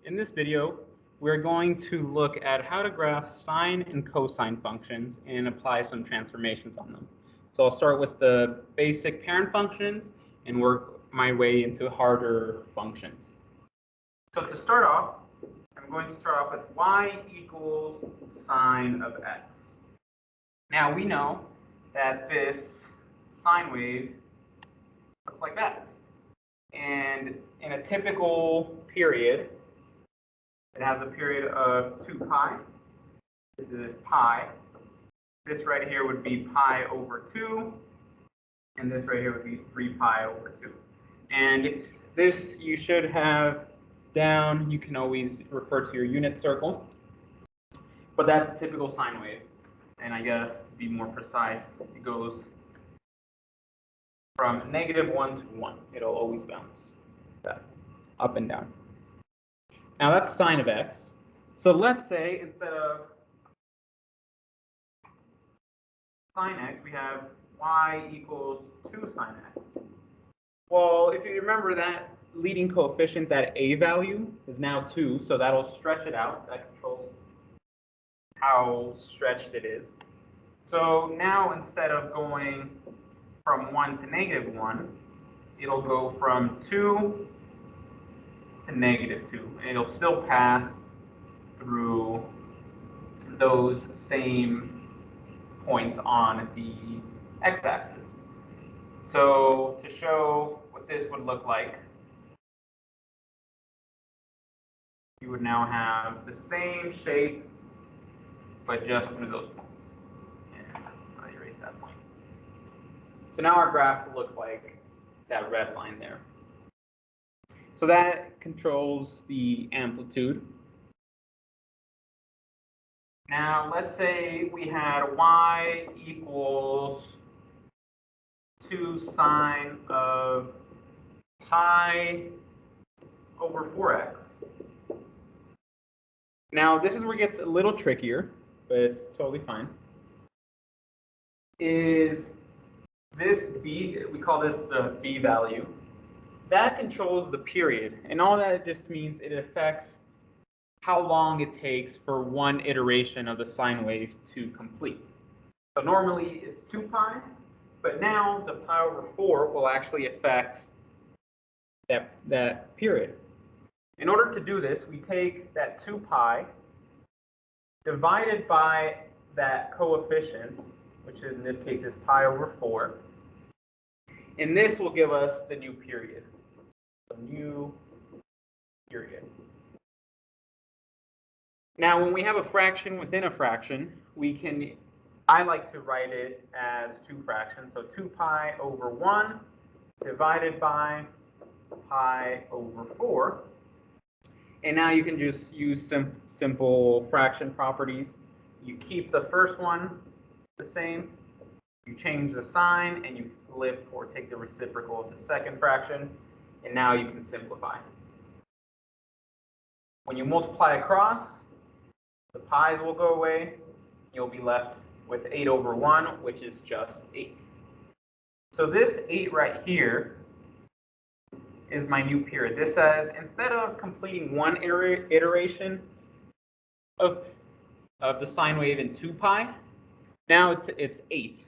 In this video, we're going to look at how to graph sine and cosine functions and apply some transformations on them. So I'll start with the basic parent functions and work my way into harder functions. So to start off, I'm going to start off with y equals sine of x. Now we know that this sine wave looks like that. And in a typical period, it has a period of 2 pi. This is pi. This right here would be pi over 2. And this right here would be 3 pi over 2. And this you should have down. You can always refer to your unit circle. But that's a typical sine wave. And I guess to be more precise, it goes from -1 to 1. It'll always bounce that up and down. Now that's sine of x. So let's say instead of sine x, we have y equals 2 sine x. Well, if you remember that leading coefficient, that a value is now 2, so that'll stretch it out. That controls how stretched it is. So now instead of going from 1 to -1, it'll go from 2 to -2, and it'll still pass through those same points on the x-axis. So to show what this would look like, you would now have the same shape, but just through those points. And I'll erase that point. So now our graph looks like that red line there. So that controls the amplitude. Now let's say we had y equals 2 sine of pi over 4x. Now this is where it gets a little trickier, but it's totally fine. Is this b, we call this the b value, that controls the period, and all that just means it affects how long it takes for one iteration of the sine wave to complete. So normally it's 2 pi, but now the pi over 4 will actually affect that period. In order to do this, we take that 2 pi divided by that coefficient, which in this case is pi over 4, and this will give us the new period. The new period. Now, when we have a fraction within a fraction, I like to write it as 2 fractions. So 2 pi over 1 divided by pi over 4. And now you can just use simple fraction properties. You keep the first one the same. You change the sign, and you flip or take the reciprocal of the second fraction. And now you can simplify. When you multiply across, the pi's will go away. You'll be left with 8 over 1, which is just 8. So this 8 right here is my new period. This says instead of completing one iteration of the sine wave in 2 pi, now it's 8.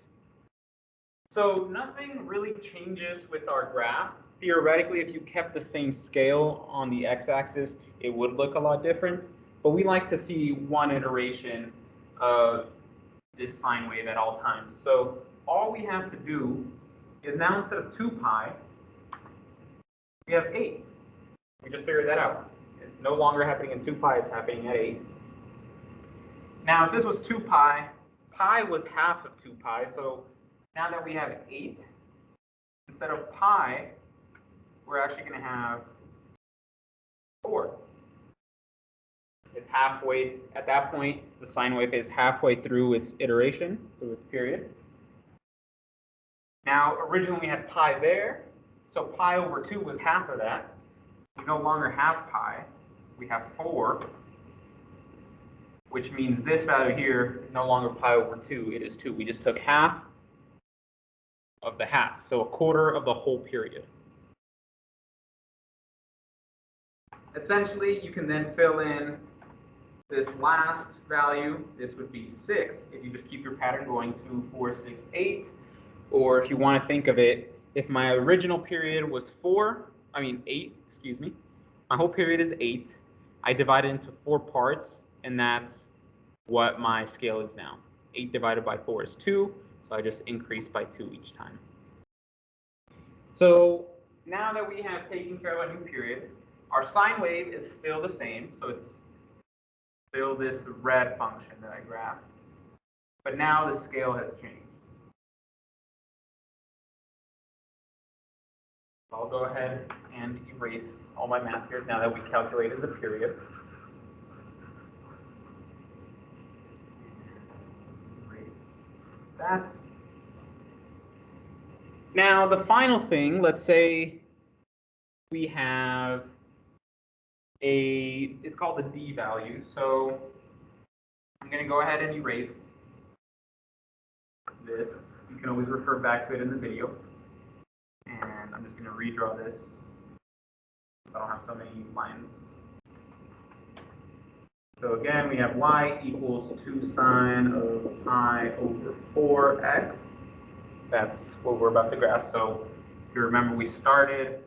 So nothing really changes with our graph. Theoretically, if you kept the same scale on the x-axis, it would look a lot different. But we like to see one iteration of this sine wave at all times. So all we have to do is now instead of 2 pi, we have 8. We just figured that out. It's no longer happening in 2 pi, it's happening at 8. Now if this was 2 pi, pi was half of 2 pi. So now that we have 8, instead of pi, we're actually going to have 4. It's halfway, at that point, the sine wave is halfway through its iteration, through its period. Now, originally we had pi there, so pi over 2 was half of that. We no longer have pi, we have 4, which means this value here is no longer pi over 2, it is 2. We just took half of the half, so a quarter of the whole period. Essentially, you can then fill in this last value. This would be 6 if you just keep your pattern going 2, 4, 6, 8. Or if you want to think of it, if my original period was 8, excuse me, my whole period is 8. I divide it into 4 parts, and that's what my scale is now. 8 divided by 4 is 2, so I just increase by 2 each time. So now that we have taken care of a new period, our sine wave is still the same, so it's still this red function that I graphed, but now the scale has changed. So I'll go ahead and erase all my math here now that we calculated the period. Erase that. Now the final thing, let's say we have it's called the D value. So I'm going to go ahead and erase this. You can always refer back to it in the video. And I'm just going to redraw this so I don't have so many lines. So again, we have y equals 2 sine of pi over 4x. That's what we're about to graph. So if you remember, we started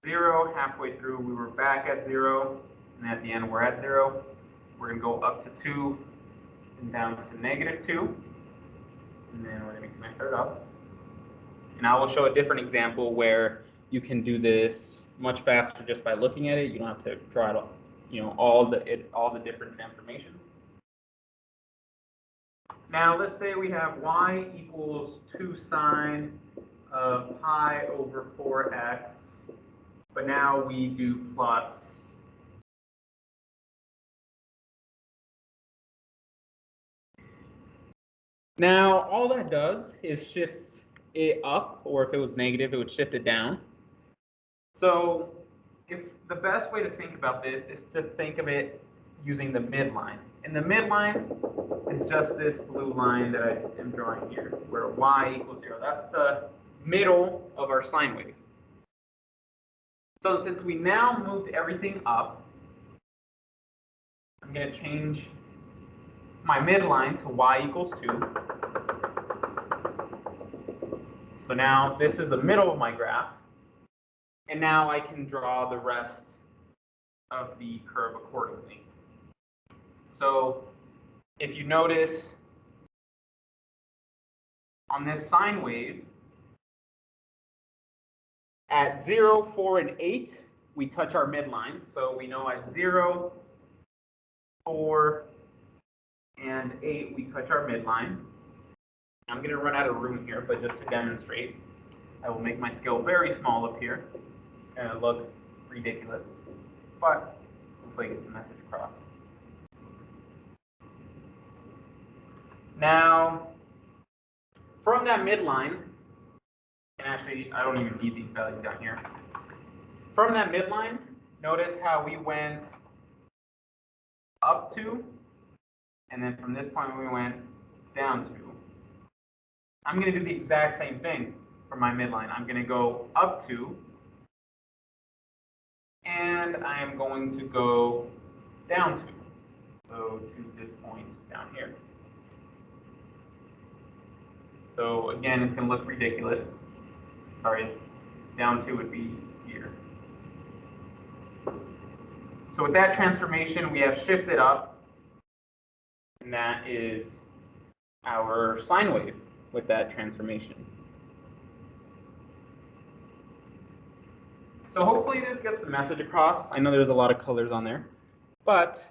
0. Halfway through, we were back at 0. And at the end, we're at 0. We're going to go up to 2 and down to -2. And then we're going to connect our dots. And I will show a different example where you can do this much faster just by looking at it. You don't have to draw out, all the different transformations. Now let's say we have y equals 2 sine of pi over 4x, but now we do plus. Now all that does is shifts it up, or if it was negative, it would shift it down. So if the best way to think about this is to think of it using the midline. And the midline is just this blue line that I am drawing here, where y equals 0. That's the middle of our sine wave. So since we now moved everything up, I'm going to change my midline to y equals 2. So now this is the middle of my graph. And now I can draw the rest of the curve accordingly. So if you notice on this sine wave, at 0, 4, and 8, we touch our midline. So we know at 0, 4, and 8, we touch our midline. I'm going to run out of room here, but just to demonstrate, I will make my scale very small up here. It's going to look ridiculous, but hopefully it gets the message across. Now, from that midline, and actually I don't even need these values down here. From that midline, notice how we went up to, and then from this point we went down to. I'm going to do the exact same thing for my midline. I'm going to go up to, and I am going to go down to. So to this point down here. So again, it's going to look ridiculous. Sorry, down to would be here. So with that transformation, we have shifted up, and that is our sine wave with that transformation. So hopefully this gets the message across. I know there's a lot of colors on there, but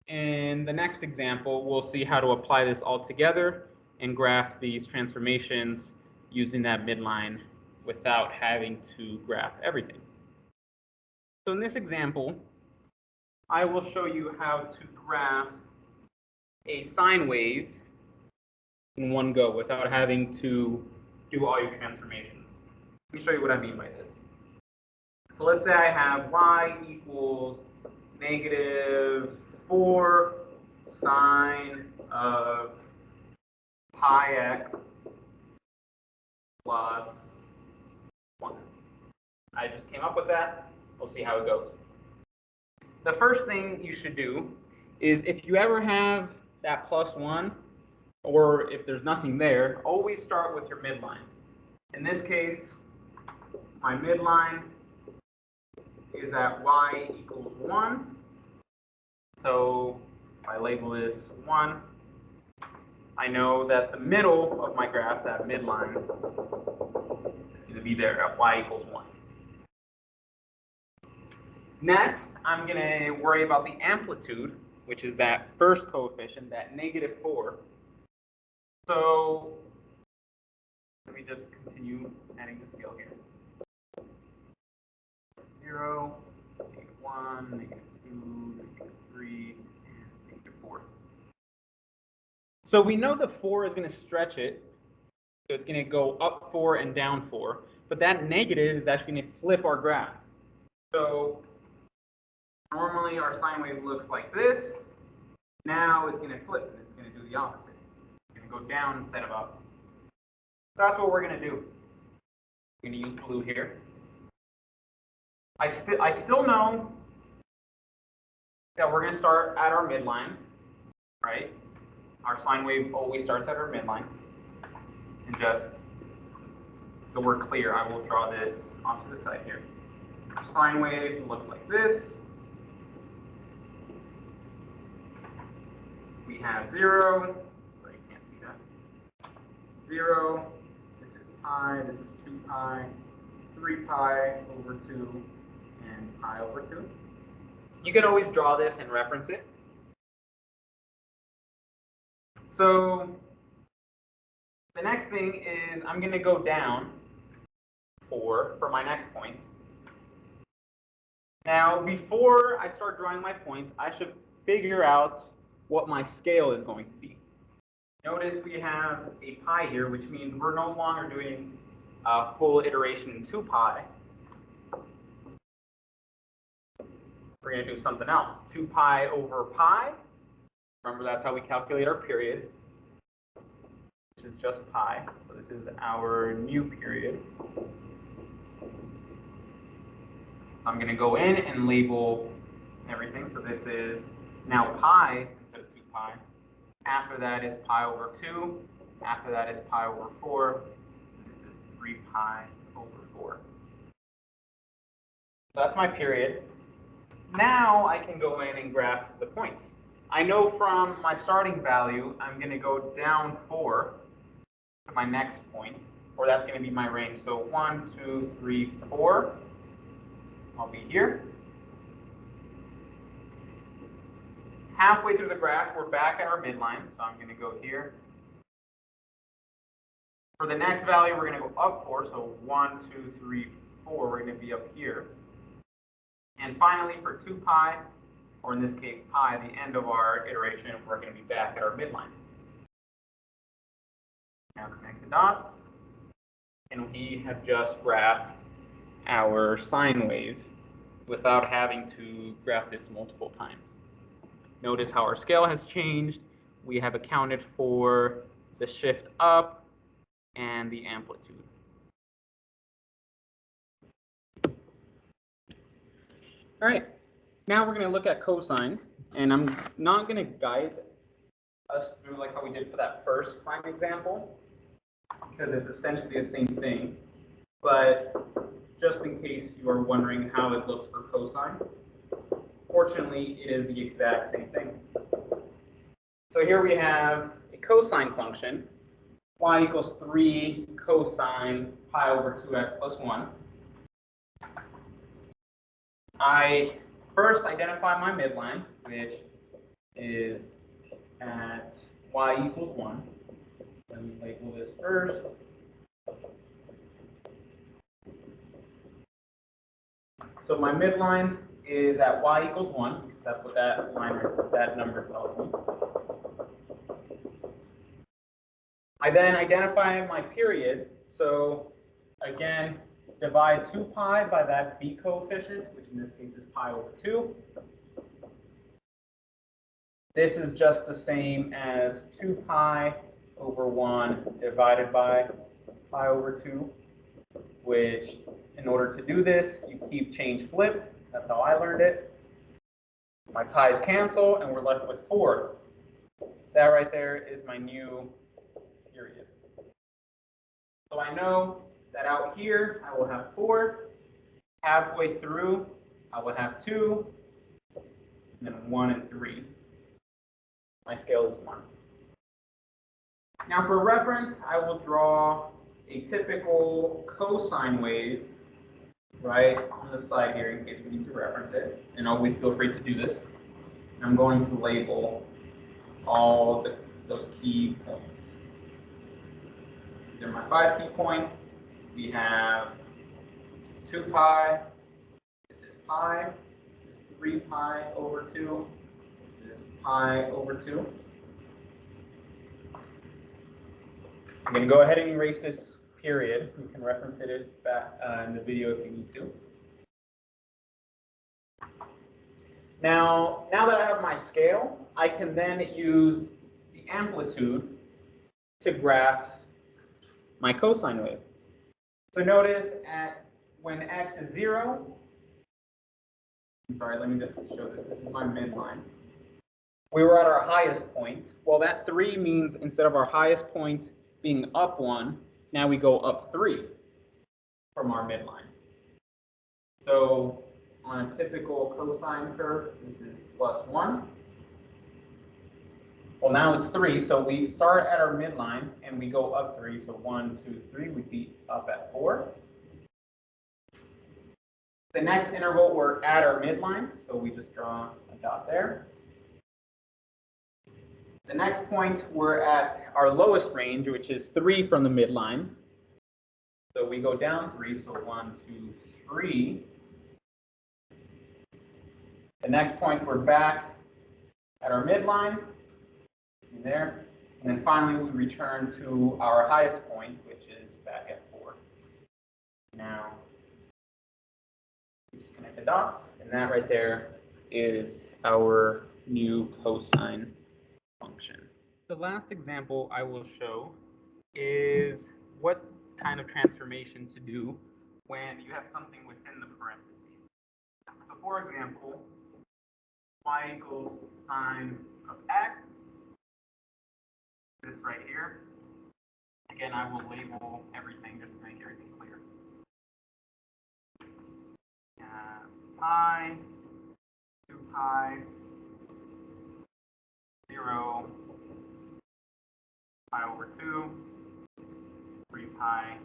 in the next example, we'll see how to apply this all together and graph these transformations using that midline without having to graph everything. So in this example, I will show you how to graph a sine wave in one go without having to do all your transformations. Let me show you what I mean by this. So let's say I have y equals -4 sine of pi x plus 1. I just came up with that. We'll see how it goes. The first thing you should do is if you ever have that +1, or if there's nothing there, always start with your midline. In this case, my midline is at y equals 1. So if I label this 1, I know that the middle of my graph, that midline, is going to be there at y equals 1. Next, I'm going to worry about the amplitude, which is that first coefficient, that -4. So let me just continue adding the scale here. 0, -1, -2, -3, and -4. So we know the 4 is going to stretch it. So it's going to go up 4 and down 4. But that negative is actually going to flip our graph. So normally our sine wave looks like this. Now it's going to flip, and it's going to do the opposite. It's going to go down instead of up. So that's what we're going to do. I'm going to use blue here. I still know that we're going to start at our midline, right? Our sine wave always starts at our midline. And just so we're clear, I will draw this onto the side here. Our sine wave looks like this. We have 0, so you can't see that. 0, this is pi, this is 2 pi, 3 pi over 2, and pi over 2. You can always draw this and reference it. So the next thing is I'm going to go down 4 for my next point. Now, before I start drawing my points, I should figure out what my scale is going to be. Notice we have a pi here, which means we're no longer doing a full iteration in 2 pi. We're going to do something else. 2 pi over pi. Remember, that's how we calculate our period, which is just pi. So this is our new period. I'm going to go in and label everything. So this is now pi instead of 2 pi. After that is pi over 2. After that is pi over 4. And this is 3 pi over 4. So that's my period. Now I can go in and graph the points. I know from my starting value, I'm going to go down 4 to my next point, or that's going to be my range. So 1, 2, 3, 4. I'll be here. Halfway through the graph, we're back at our midline, so I'm going to go here. For the next value, we're going to go up 4, so 1, 2, 3, 4, we're going to be up here. And finally, for 2 pi, or in this case pi, the end of our iteration, we're going to be back at our midline. Now connect the dots, and we have just graphed our sine wave without having to graph this multiple times. Notice how our scale has changed. We have accounted for the shift up and the amplitude. All right, now we're going to look at cosine, and I'm not going to guide us through like how we did for that first sine example, because it's essentially the same thing. But just in case you are wondering how it looks for cosine, fortunately, it is the exact same thing. So here we have a cosine function, y equals 3 cosine pi over 2x plus 1. I first identify my midline, which is at y equals 1. Let me label this first. So my midline is at y equals 1, because that's what that number tells me. I then identify my period. So again, divide 2 pi by that b coefficient, which in this case is pi over 2. This is just the same as 2 pi over 1 divided by pi over 2, which In order to do this, you keep change flip. That's how I learned it. My pi's cancel, and we're left with 4. That right there is my new period. So I know that out here, I will have 4. Halfway through, I will have 2, and then 1 and 3. My scale is 1. Now for reference, I will draw a typical cosine wave right on the side here in case we need to reference it. And always feel free to do this. I'm going to label all those key points. These are my 5 key points. We have 2 pi, this is pi, this is 3 pi over 2, this is pi over 2. I'm going to go ahead and erase this period. You can reference it back in the video if you need to. Now that I have my scale, I can then use the amplitude to graph my cosine wave. So notice when x is 0, I'm sorry, let me just show this. This is my midline. We were at our highest point. Well, that 3 means instead of our highest point being up 1, now we go up 3 from our midline. So on a typical cosine curve, this is +1. Well, now it's 3, so we start at our midline and we go up 3. So 1, 2, 3, we'd be up at 4. The next interval, we're at our midline, so we just draw a dot there. The next point, we're at our lowest range, which is 3 from the midline. So we go down 3, so 1, 2, 3. The next point, we're back at our midline. See there. And then finally, we return to our highest point, which is back at 4. Now, we just connect the dots, and that right there is our new cosine function. The last example I will show is what kind of transformation to do when you have something within the parentheses. So for example, y equals sine of x, this right here. Again, I will label everything just to make everything clear. Pi, 2 pi, 0, pi over 2, 3 pi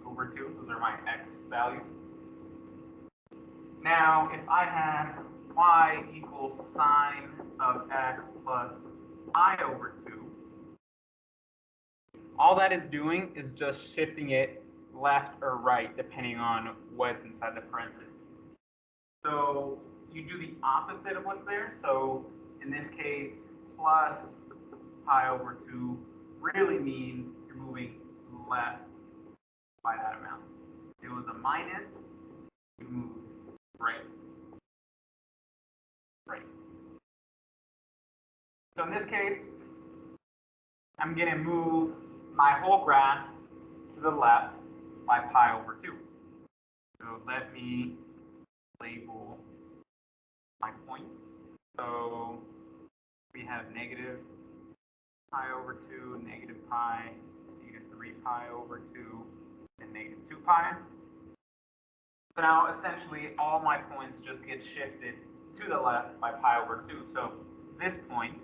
over 2. Those are my x values. Now, if I had y equals sine of x plus pi over 2, all that is doing is just shifting it left or right depending on what's inside the parentheses. So you do the opposite of what's there. So in this case, plus pi over 2 really means you're moving left by that amount. If it was a minus, you move right. Right. So in this case, I'm going to move my whole graph to the left by pi over 2. So let me label my point. So we have negative pi over 2, negative pi, negative 3 pi over 2, and negative 2 pi. So now essentially all my points just get shifted to the left by pi over 2. So this point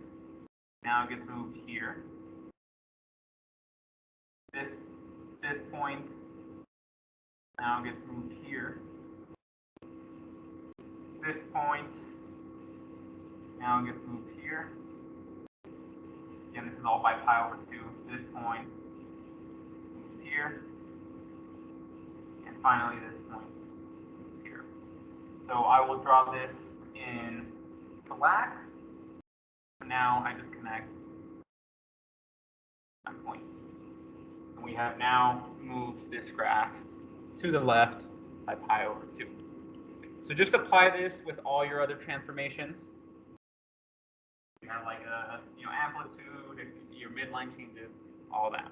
now gets moved here. This point now gets moved here. This point now gets moved here. Again, this is all by pi over 2. This point moves here. And finally, this point moves here. So I will draw this in black. Now I just connect my point. And we have now moved this graph to the left by pi over 2. So just apply this with all your other transformations. You have like a amplitude, if your midline changes, all that.